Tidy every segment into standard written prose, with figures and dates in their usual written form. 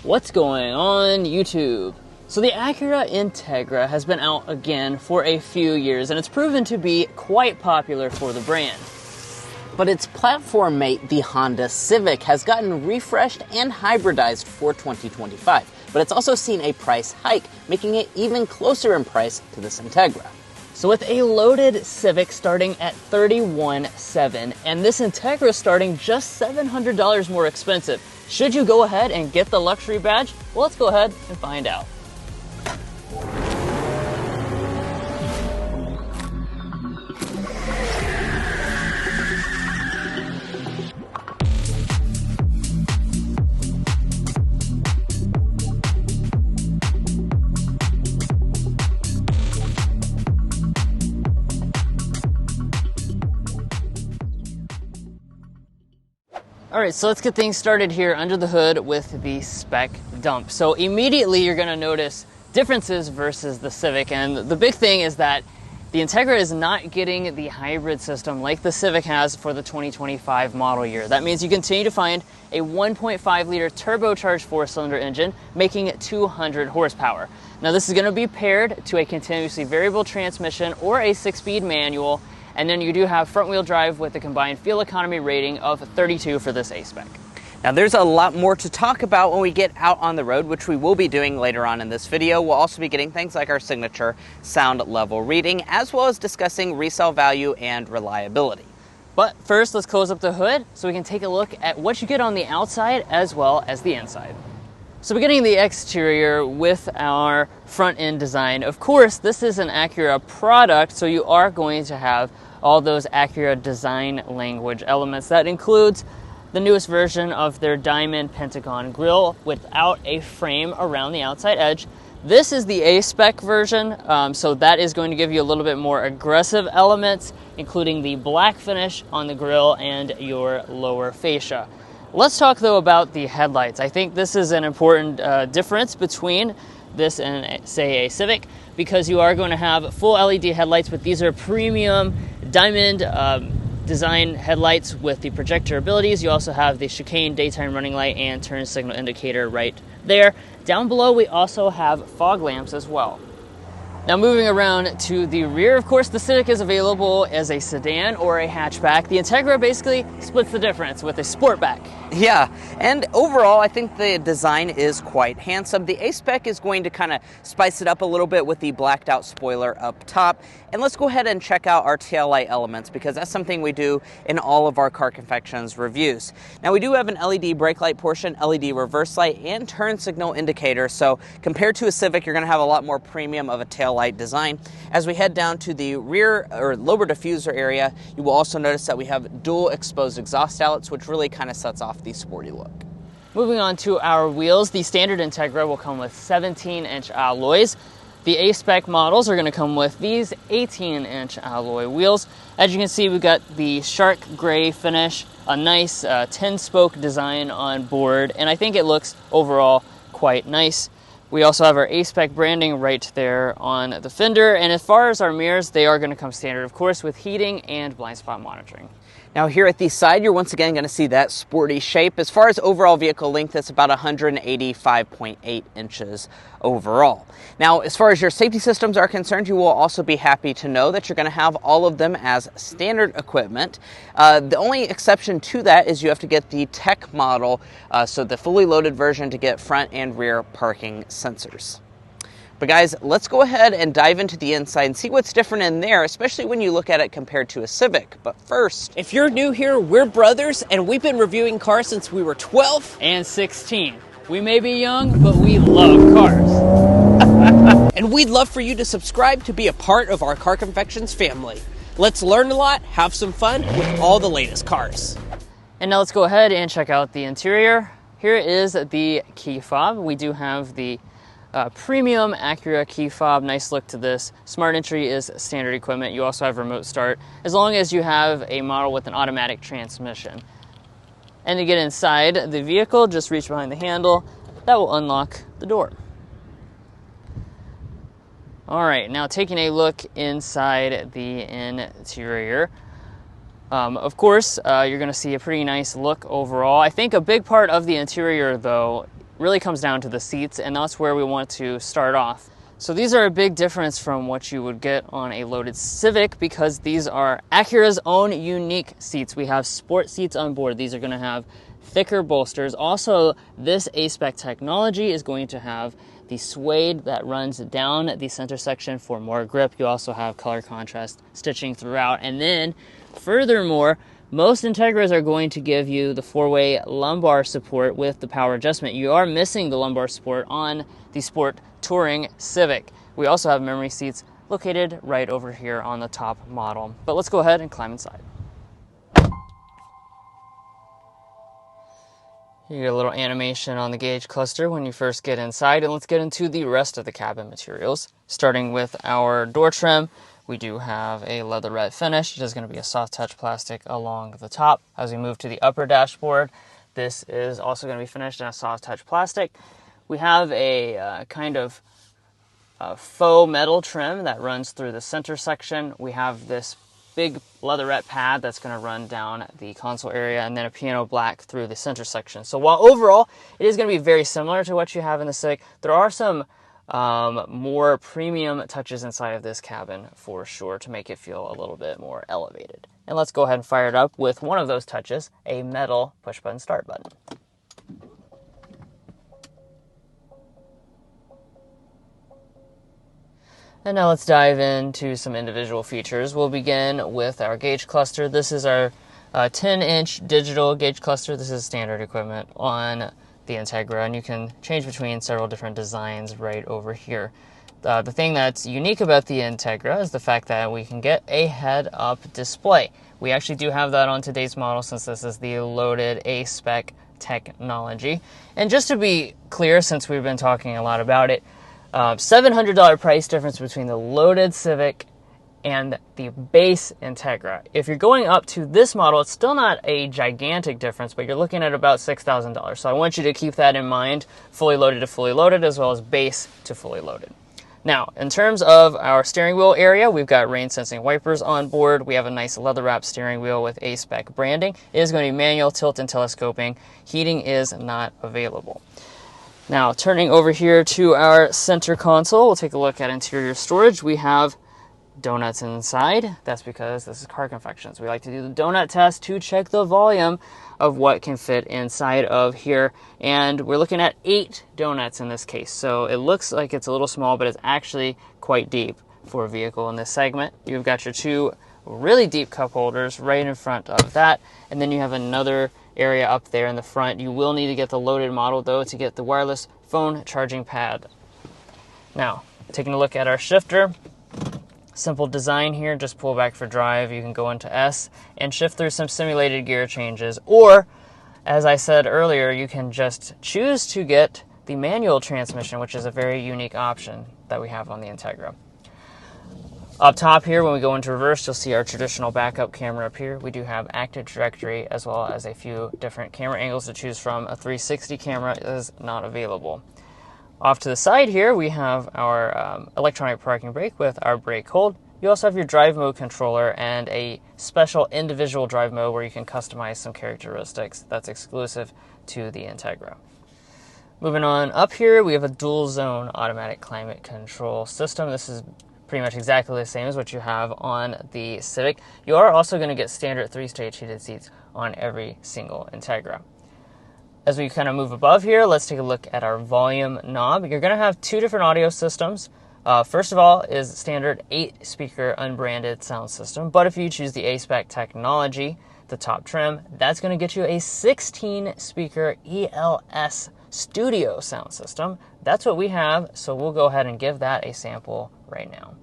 What's going on YouTube? So the Acura Integra has been out again for a few years and it's proven to be quite popular for the brand. But its platform mate, the Honda Civic, has gotten refreshed and hybridized for 2025. But it's also seen a price hike, making it even closer in price to this Integra. So with a loaded Civic starting at $31,700 and this Integra starting just $700 more expensive, should you go ahead and get the luxury badge? Well, let's go ahead and find out. All right, so let's get things started here under the hood with the spec dump. So immediately you're gonna notice differences versus the Civic, and the big thing is that the Integra is not getting the hybrid system like the Civic has for the 2025 model year. That means you continue to find a 1.5 liter turbocharged 4-cylinder engine, making it 200 horsepower. Now this is gonna be paired to a continuously variable transmission or a 6-speed manual. And then you do have front-wheel drive with a combined fuel economy rating of 32 for this A-Spec. Now there's a lot more to talk about when we get out on the road, which we will be doing later on in this video. We'll also be getting things like our signature sound level reading, as well as discussing resale value and reliability. But first, let's close up the hood so we can take a look at what you get on the outside as well as the inside. So beginning the exterior with our front end design, of course, this is an Acura product, so you are going to have all those Acura design language elements. That includes the newest version of their diamond pentagon grille without a frame around the outside edge. This is the A-Spec version, so that is going to give you a little bit more aggressive elements, including the black finish on the grille and your lower fascia. Let's talk though about the headlights. I think this is an important difference between this and say a Civic, because you are going to have full LED headlights, but these are premium diamond design headlights with the projector abilities. You also have the chicane daytime running light and turn signal indicator right there. Down below we also have fog lamps as well. Now moving around to the rear, of course, the Civic is available as a sedan or a hatchback. The Integra basically splits the difference with a sportback. Yeah, and overall, I think the design is quite handsome. The A-Spec is going to kind of spice it up a little bit with the blacked out spoiler up top. And let's go ahead and check out our taillight elements, because that's something we do in all of our Car Confections reviews. Now, we do have an LED brake light portion, LED reverse light, and turn signal indicator. So compared to a Civic, you're going to have a lot more premium of a taillight design. As we head down to the rear or lower diffuser area, you will also notice that we have dual exposed exhaust outlets, which really kind of sets off the sporty look. Moving on to our wheels, the standard Integra will come with 17-inch alloys. The A-Spec models are going to come with these 18-inch alloy wheels. As you can see, we've got the shark gray finish, a nice 10-spoke design on board, and I think it looks overall quite nice. We also have our A-Spec branding right there on the fender, and as far as our mirrors, they are going to come standard, of course, with heating and blind spot monitoring. Now here at the side, you're once again going to see that sporty shape. As far as overall vehicle length, it's about 185.8 inches overall. Now, as far as your safety systems are concerned, you will also be happy to know that you're going to have all of them as standard equipment. The only exception to that is you have to get the tech model, so the fully loaded version, to get front and rear parking sensors. But guys, let's go ahead and dive into the inside and see what's different in there, especially when you look at it compared to a Civic. But first, if you're new here, we're brothers, and we've been reviewing cars since we were 12 and 16. We may be young, but we love cars. And we'd love for you to subscribe to be a part of our Car Confections family. Let's learn a lot, have some fun with all the latest cars. And now let's go ahead and check out the interior. Here is the key fob. We do have the premium Acura key fob. Nice look to this. Smart entry is standard equipment. You also have remote start, as long as you have a model with an automatic transmission. And to get inside the vehicle, just reach behind the handle. That will unlock the door. All right, now taking a look inside the interior. Of course, you're going to see a pretty nice look overall. I think a big part of the interior, though, really comes down to the seats, and that's where we want to start off. So these are a big difference from what you would get on a loaded Civic, because these are Acura's own unique seats. We have sport seats on board. These are going to have thicker bolsters. Also, this A-Spec technology is going to have the suede that runs down the center section for more grip. You also have color contrast stitching throughout. And then, furthermore, most Integras are going to give you the four-way lumbar support with the power adjustment. You are missing the lumbar support on the Sport Touring Civic. We also have memory seats located right over here on the top model. But let's go ahead and climb inside. You get a little animation on the gauge cluster when you first get inside, and let's get into the rest of the cabin materials. Starting with our door trim, we do have a leatherette finish. It is going to be a soft touch plastic along the top. As we move to the upper dashboard, this is also going to be finished in a soft touch plastic. We have a kind of faux metal trim that runs through the center section. We have this big leatherette pad that's going to run down the console area, and then a piano black through the center section. So while overall it is going to be very similar to what you have in the Civic, there are some more premium touches inside of this cabin for sure to make it feel a little bit more elevated. And let's go ahead and fire it up with one of those touches, a metal push button start button. And now let's dive into some individual features. We'll begin with our gauge cluster. This is our 10-inch digital gauge cluster. This is standard equipment on the Integra, and you can change between several different designs right over here. The thing that's unique about the Integra is the fact that we can get a head-up display. We actually do have that on today's model, since this is the loaded A-Spec technology. And just to be clear, since we've been talking a lot about it, $700 price difference between the loaded Civic and the base Integra. If you're going up to this model, it's still not a gigantic difference, but you're looking at about $6,000. So I want you to keep that in mind, fully loaded to fully loaded, as well as base to fully loaded. Now, in terms of our steering wheel area, we've got rain sensing wipers on board. We have a nice leather wrap steering wheel with A-Spec branding. It is going to be manual, tilt, and telescoping. Heating is not available. Now, turning over here to our center console, we'll take a look at interior storage. We have donuts inside. That's because this is Car Confections. We like to do the donut test to check the volume of what can fit inside of here. And we're looking at 8 donuts in this case. So it looks like it's a little small, but it's actually quite deep for a vehicle in this segment. You've got your 2 really deep cup holders right in front of that. And then you have another area up there in the front. You will need to get the loaded model, though, to get the wireless phone charging pad. Now, taking a look at our shifter. Simple design here, just pull back for drive. You can go into S and shift through some simulated gear changes, or, as I said earlier, you can just choose to get the manual transmission, which is a very unique option that we have on the Integra. Up top here, when we go into reverse, you'll see our traditional backup camera up here. We do have active directory, as well as a few different camera angles to choose from. A 360 camera is not available. Off to the side here, we have our electronic parking brake with our brake hold. You also have your drive mode controller and a special individual drive mode where you can customize some characteristics that's exclusive to the Integra. Moving on up here, we have a dual zone automatic climate control system. This is pretty much exactly the same as what you have on the Civic. You are also going to get standard 3-stage heated seats on every single Integra. As we kind of move above here, let's take a look at our volume knob. You're going to have 2 different audio systems. First of all is standard 8-speaker unbranded sound system, but if you choose the A-Spec technology, the top trim, that's going to get you a 16-speaker ELS studio sound system. That's what we have, so we'll go ahead and give that a sample right now.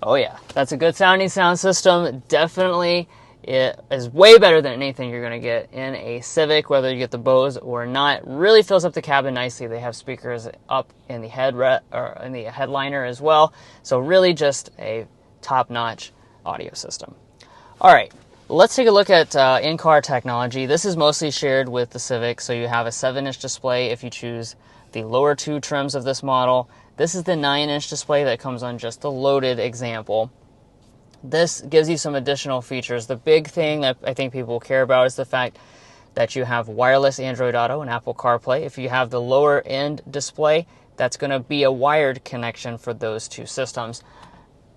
Oh yeah, that's a good sounding sound system. Definitely it is way better than anything you're going to get in a Civic, whether you get the Bose or not. Really fills up the cabin nicely. They have speakers up in the in the headliner as well. So really just a top-notch audio system. All right, Let's take a look at in-car technology. This is mostly shared with the Civic, so you have a 7-inch display if you choose the lower two trims of this model. This is the 9-inch display that comes on just the loaded example. This gives you some additional features. The big thing that I think people care about is the fact that you have wireless Android Auto and Apple CarPlay. If you have the lower end display, that's going to be a wired connection for those two systems.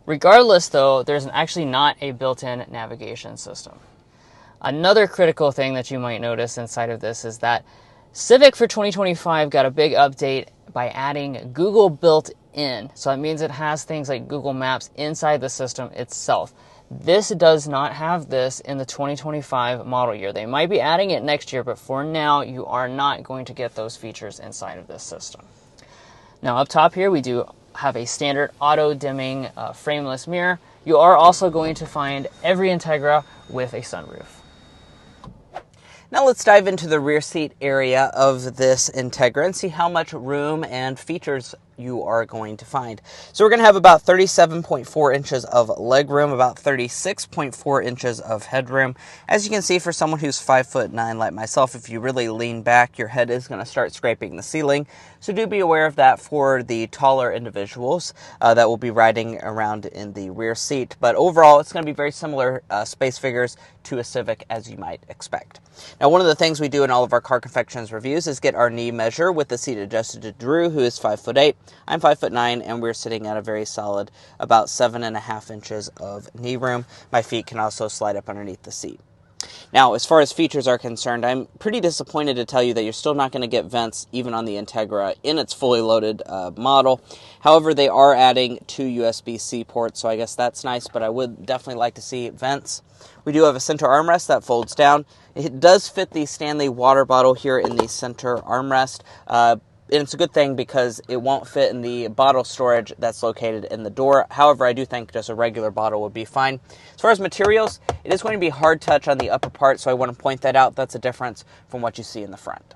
Regardless, though, there's actually not a built-in navigation system. Another critical thing that you might notice inside of this is that Civic for 2025 got a big update by adding Google built in. So that means it has things like Google Maps inside the system itself. This does not have this in the 2025 model year. They might be adding it next year, but for now, you are not going to get those features inside of this system. Now, up top here, we do have a standard auto-dimming frameless mirror. You are also going to find every Integra with a sunroof. Now let's dive into the rear seat area of this Integra and see how much room and features you are going to find. So we're going to have about 37.4 inches of legroom, about 36.4 inches of headroom. As you can see, for someone who's 5'9" like myself, if you really lean back, your head is going to start scraping the ceiling. So do be aware of that for the taller individuals that will be riding around in the rear seat. But overall, it's going to be very similar space figures to a Civic, as you might expect. Now, one of the things we do in all of our Car Confections reviews is get our knee measure with the seat adjusted to Drew, who is 5'8". I'm 5'9", and we're sitting at a very solid about 7.5 inches of knee room. My feet can also slide up underneath the seat. Now, as far as features are concerned, I'm pretty disappointed to tell you that you're still not going to get vents even on the Integra in its fully loaded model. However, they are adding 2 USB-C ports, so I guess that's nice, but I would definitely like to see vents. We do have a center armrest that folds down. It does fit the Stanley water bottle here in the center armrest. And it's a good thing because it won't fit in the bottle storage that's located in the door. However, I do think just a regular bottle would be fine. As far as materials, it is going to be hard touch on the upper part, so I want to point that out. That's a difference from what you see in the front.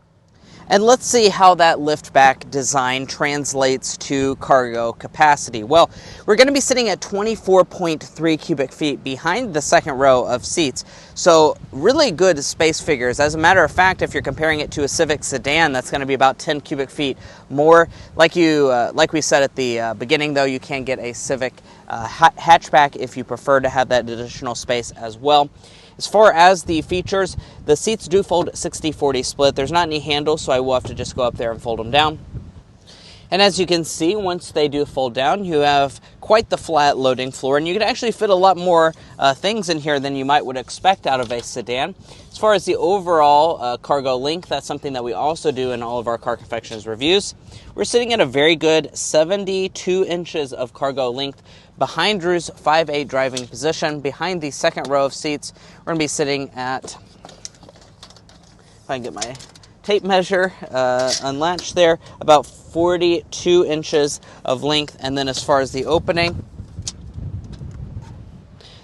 And let's see how that lift-back design translates to cargo capacity. Well, we're going to be sitting at 24.3 cubic feet behind the second row of seats. So really good space figures. As a matter of fact, if you're comparing it to a Civic sedan, that's going to be about 10 cubic feet more. Like we said at the beginning, though, you can get a Civic hatchback if you prefer to have that additional space as well. As far as the features, the seats do fold 60-40 split. There's not any handles, so I will have to just go up there and fold them down. And as you can see, once they do fold down, you have quite the flat loading floor, and you can actually fit a lot more things in here than you might would expect out of a sedan. As far as the overall cargo length, that's something that we also do in all of our Car Confections reviews. We're sitting at a very good 72 inches of cargo length behind Drew's 5'8" driving position. Behind the second row of seats, we're going to be sitting at, if I can get my tape measure unlatched there, about 42 inches of length. And then as far as the opening,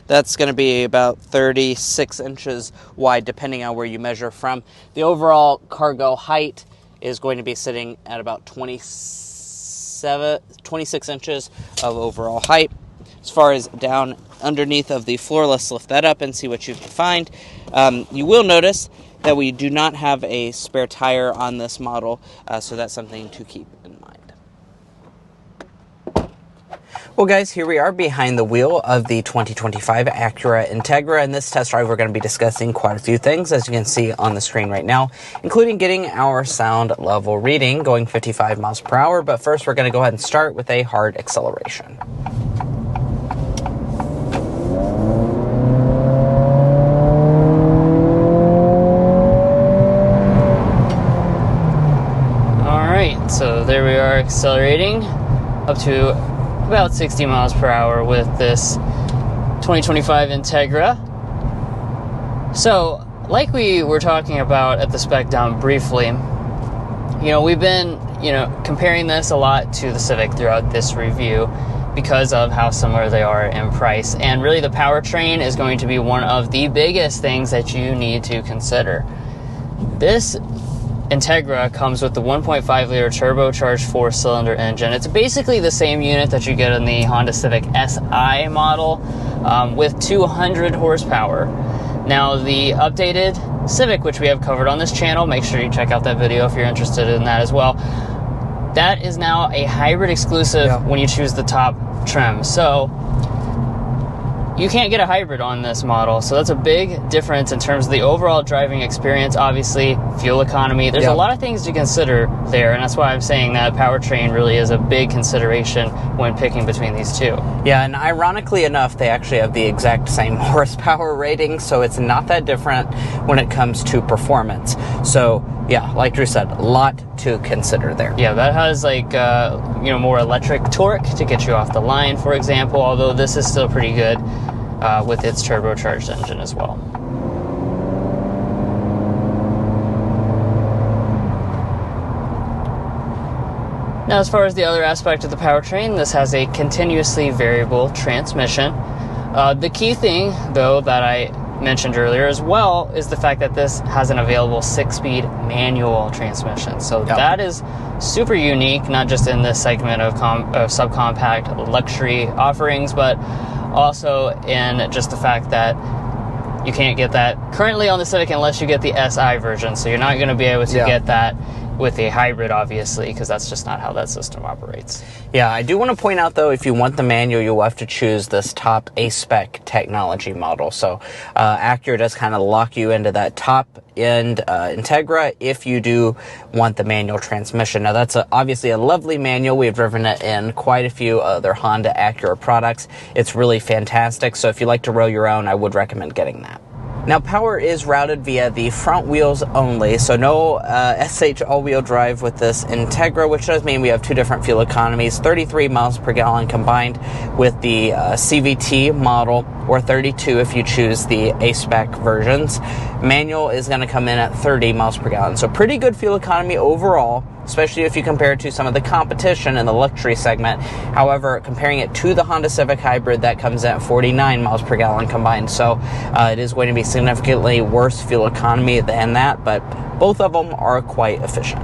that's going to be about 36 inches wide, depending on where you measure from. The overall cargo height is going to be sitting at about 26 inches of overall height. As far as down underneath of the floor, let's lift that up and see what you can find. You will notice that we do not have a spare tire on this model, so that's something to keep in mind. Well, guys, here we are behind the wheel of the 2025 Acura Integra. In this test drive, we're going to be discussing quite a few things, as you can see on the screen right now, including getting our sound level reading, going 55 miles per hour. But first, we're going to go ahead and start with a hard acceleration. So there we are, accelerating up to about 60 miles per hour with this 2025 Integra. So, like we were talking about at the spec dump briefly, we've been, comparing this a lot to the Civic throughout this review because of how similar they are in price. And really the powertrain is going to be one of the biggest things that you need to consider. This Integra comes with the 1.5-liter turbocharged 4-cylinder engine. It's basically the same unit that you get in the Honda Civic Si model with 200 horsepower. Now the updated Civic, which we have covered on this channel, make sure you check out that video if you're interested in that as well. That is now a hybrid exclusive when you choose the top trim. So you can't get a hybrid on this model. So that's a big difference in terms of the overall driving experience. Obviously, fuel economy. There's a lot of things to consider there, and that's why I'm saying that powertrain really is a big consideration when picking between these two. Yeah, and ironically enough, they actually have the exact same horsepower rating, so it's not that different when it comes to performance. So yeah, like Drew said, a lot to consider there. Yeah, that has like more electric torque to get you off the line, for example, although this is still pretty good with its turbocharged engine as well. Now, as far as the other aspect of the powertrain, this has a continuously variable transmission. The key thing, though, that I mentioned earlier as well is the fact that this has an available 6-speed manual transmission. So that is super unique, not just in this segment of subcompact luxury offerings, but also in just the fact that you can't get that currently on the Civic unless you get the SI version. So you're not going to be able to get that with a hybrid, obviously, because that's just not how that system operates. Yeah, I do want to point out, though, if you want the manual, you'll have to choose this top A-Spec technology model. So Acura does kind of lock you into that top-end Integra if you do want the manual transmission. Now, that's obviously a lovely manual. We've driven it in quite a few other Honda Acura products. It's really fantastic. So if you like to row your own, I would recommend getting that. Now, power is routed via the front wheels only, so no SH all-wheel drive with this Integra, which does mean we have two different fuel economies, 33 miles per gallon combined with the CVT model, or 32 if you choose the A-Spec versions. Manual is going to come in at 30 miles per gallon, so pretty good fuel economy overall, especially if you compare it to some of the competition in the luxury segment. However, comparing it to the Honda Civic Hybrid, that comes in at 49 miles per gallon combined. So it is going to be significantly worse fuel economy than that, but both of them are quite efficient.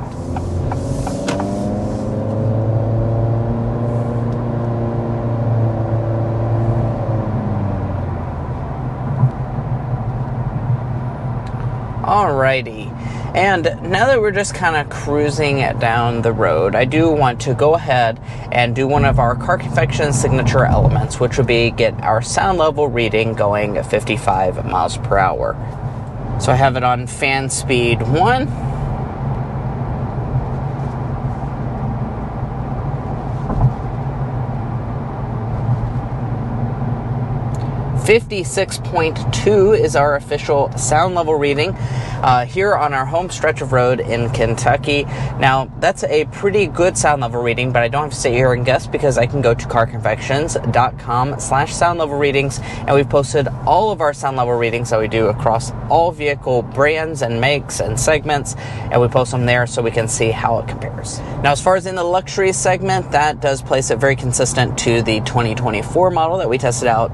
Alrighty. And now that we're just kind of cruising down the road, I do want to go ahead and do one of our Car Confections signature elements, which would be get our sound level reading going at 55 miles per hour. So I have it on fan speed 1. 56.2 is our official sound level reading here on our home stretch of road in Kentucky. Now, that's a pretty good sound level reading, but I don't have to sit here and guess because I can go to carconfections.com/sound level readings, and we've posted all of our sound level readings that we do across all vehicle brands and makes and segments, and we post them there so we can see how it compares. Now, as far as in the luxury segment, that does place it very consistent to the 2024 model that we tested out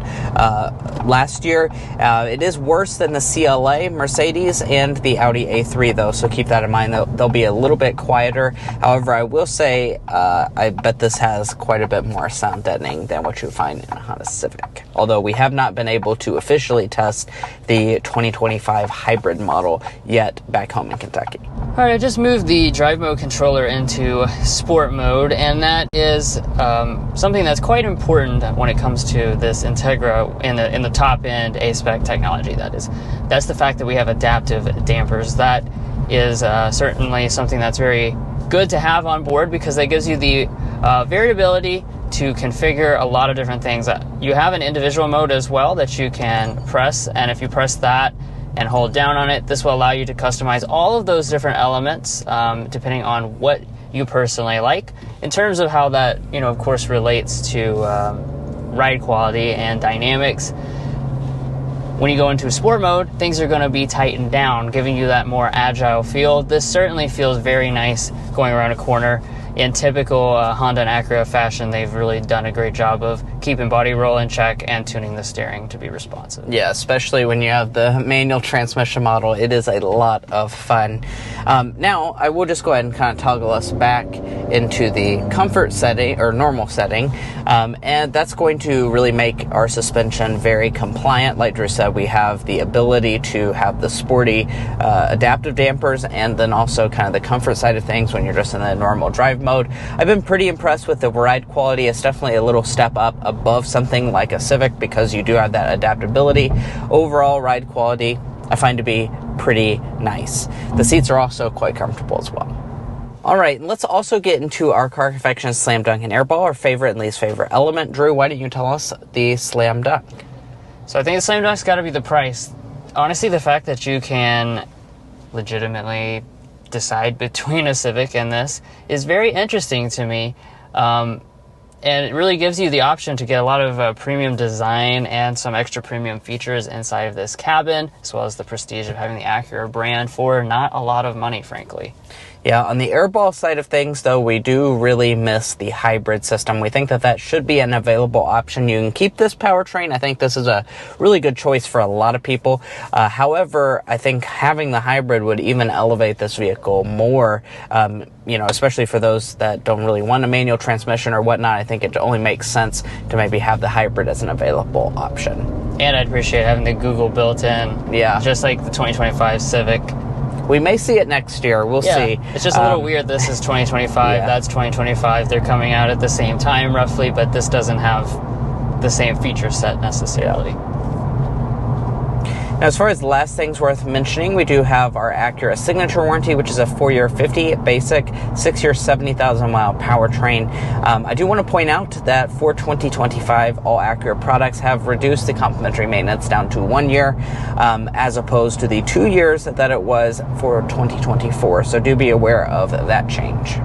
last year. It is worse than the CLA, Mercedes, and the Audi A3, though, so keep that in mind. They'll be a little bit quieter. However, I will say I bet this has quite a bit more sound deadening than what you find in a Honda Civic, although we have not been able to officially test the 2025 hybrid model yet back home in Kentucky. All right, I just moved the drive mode controller into sport mode, and that is something that's quite important when it comes to this Integra in the top end A-Spec technology. That's the fact that we have adaptive dampers. That is certainly something that's very good to have on board because that gives you the variability to configure a lot of different things. You have an individual mode as well that you can press, and if you press that and hold down on it, this will allow you to customize all of those different elements depending on what you personally like in terms of how that, of course, relates to ride quality and dynamics. When you go into sport mode, things are going to be tightened down, giving you that more agile feel. This certainly feels very nice going around a corner. In typical Honda and Acura fashion, they've really done a great job of keeping body roll in check and tuning the steering to be responsive. Yeah, especially when you have the manual transmission model. It is a lot of fun. Now, I will just go ahead and kind of toggle us back into the comfort setting or normal setting, and that's going to really make our suspension very compliant. Like Drew said, we have the ability to have the sporty adaptive dampers, and then also kind of the comfort side of things when you're just in the normal drive mode. I've been pretty impressed with the ride quality. It's definitely a little step up above something like a Civic because you do have that adaptability. Overall ride quality I find to be pretty nice. The seats are also quite comfortable as well. All right, let's also get into our Car Confections Slam Dunk and Airball, our favorite and least favorite element. Drew, why don't you tell us the Slam Dunk? So I think the Slam Dunk's got to be the price. Honestly, the fact that you can legitimately decide between a Civic and this is very interesting to me. And it really gives you the option to get a lot of premium design and some extra premium features inside of this cabin, as well as the prestige of having the Acura brand for not a lot of money, frankly. Yeah, on the Airball side of things, though, we do really miss the hybrid system. We think that that should be an available option. You can keep this powertrain. I think this is a really good choice for a lot of people. However, I think having the hybrid would even elevate this vehicle more, especially for those that don't really want a manual transmission or whatnot. I think it only makes sense to maybe have the hybrid as an available option. And I'd appreciate having the Google built in. Yeah. Just like the 2025 Civic. We may see it next year. We'll see. It's just a little weird. This is 2025. Yeah. That's 2025. They're coming out at the same time, roughly, but this doesn't have the same feature set necessarily. Yeah. Now, as far as the last things worth mentioning, we do have our Acura Signature Warranty, which is a 4-year 50 basic, 6-year 70,000-mile powertrain. I do want to point out that for 2025, all Acura products have reduced the complimentary maintenance down to 1 year, as opposed to the 2 years that it was for 2024. So do be aware of that change.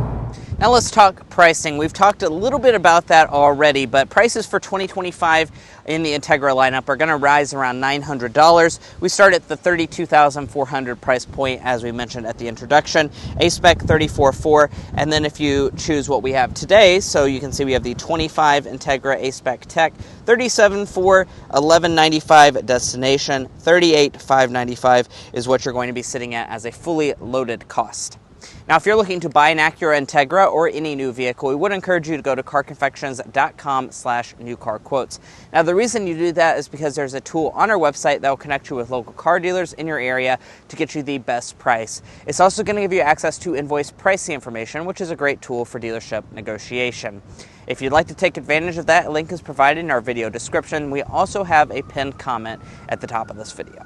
Now let's talk pricing. We've talked a little bit about that already, but prices for 2025 in the Integra lineup are going to rise around $900. We start at the $32,400 price point, as we mentioned at the introduction. A-Spec $34,400, and then if you choose what we have today, so you can see we have the 25 Integra A-Spec Tech, $37,400, $11,995 destination, $38,595 is what you're going to be sitting at as a fully loaded cost. Now, if you're looking to buy an Acura Integra or any new vehicle, we would encourage you to go to carconfections.com/newcarquotes. Now, the reason you do that is because there's a tool on our website that will connect you with local car dealers in your area to get you the best price. It's also going to give you access to invoice pricing information, which is a great tool for dealership negotiation. If you'd like to take advantage of that, a link is provided in our video description. We also have a pinned comment at the top of this video.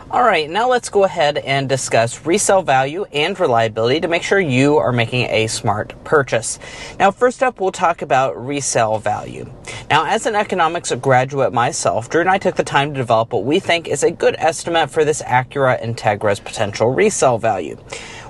All right, now let's go ahead and discuss resale value and reliability to make sure you are making a smart purchase. Now, first up, we'll talk about resale value. Now, as an economics graduate myself, Drew and I took the time to develop what we think is a good estimate for this Acura Integra's potential resale value.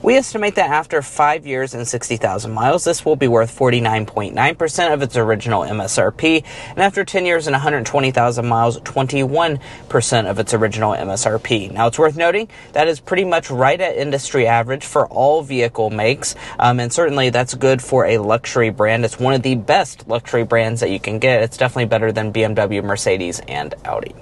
We estimate that after 5 years and 60,000 miles, this will be worth 49.9% of its original MSRP, and after 10 years and 120,000 miles, 21% of its original MSRP. Now, it's worth noting that is pretty much right at industry average for all vehicle makes, and certainly that's good for a luxury brand. It's one of the best luxury brands that you can get. It's definitely better than BMW, Mercedes, and Audi.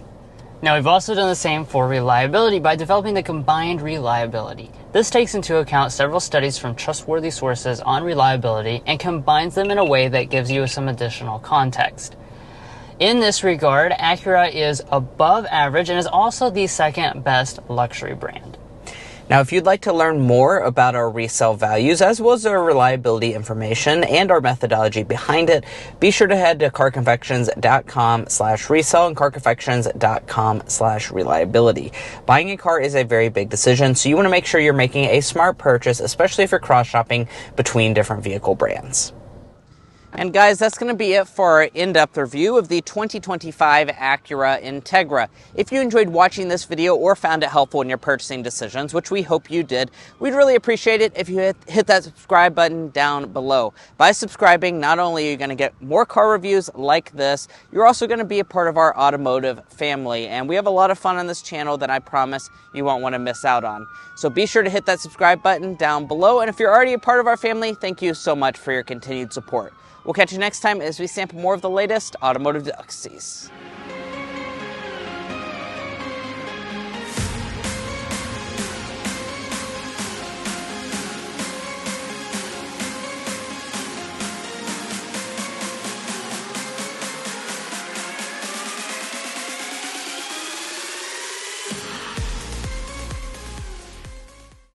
Now, we've also done the same for reliability by developing the combined reliability. This takes into account several studies from trustworthy sources on reliability and combines them in a way that gives you some additional context. In this regard, Acura is above average and is also the second best luxury brand. Now, if you'd like to learn more about our resale values, as well as our reliability information and our methodology behind it, be sure to head to carconfections.com/resale and carconfections.com/reliability. Buying a car is a very big decision, so you want to make sure you're making a smart purchase, especially if you're cross-shopping between different vehicle brands. And guys, that's going to be it for our in-depth review of the 2025 Acura Integra. If you enjoyed watching this video or found it helpful in your purchasing decisions, which we hope you did, we'd really appreciate it if you hit that subscribe button down below. By subscribing, not only are you going to get more car reviews like this, you're also going to be a part of our automotive family. And we have a lot of fun on this channel that I promise you won't want to miss out on. So be sure to hit that subscribe button down below. And if you're already a part of our family, thank you so much for your continued support. We'll catch you next time as we sample more of the latest automotive delicacies.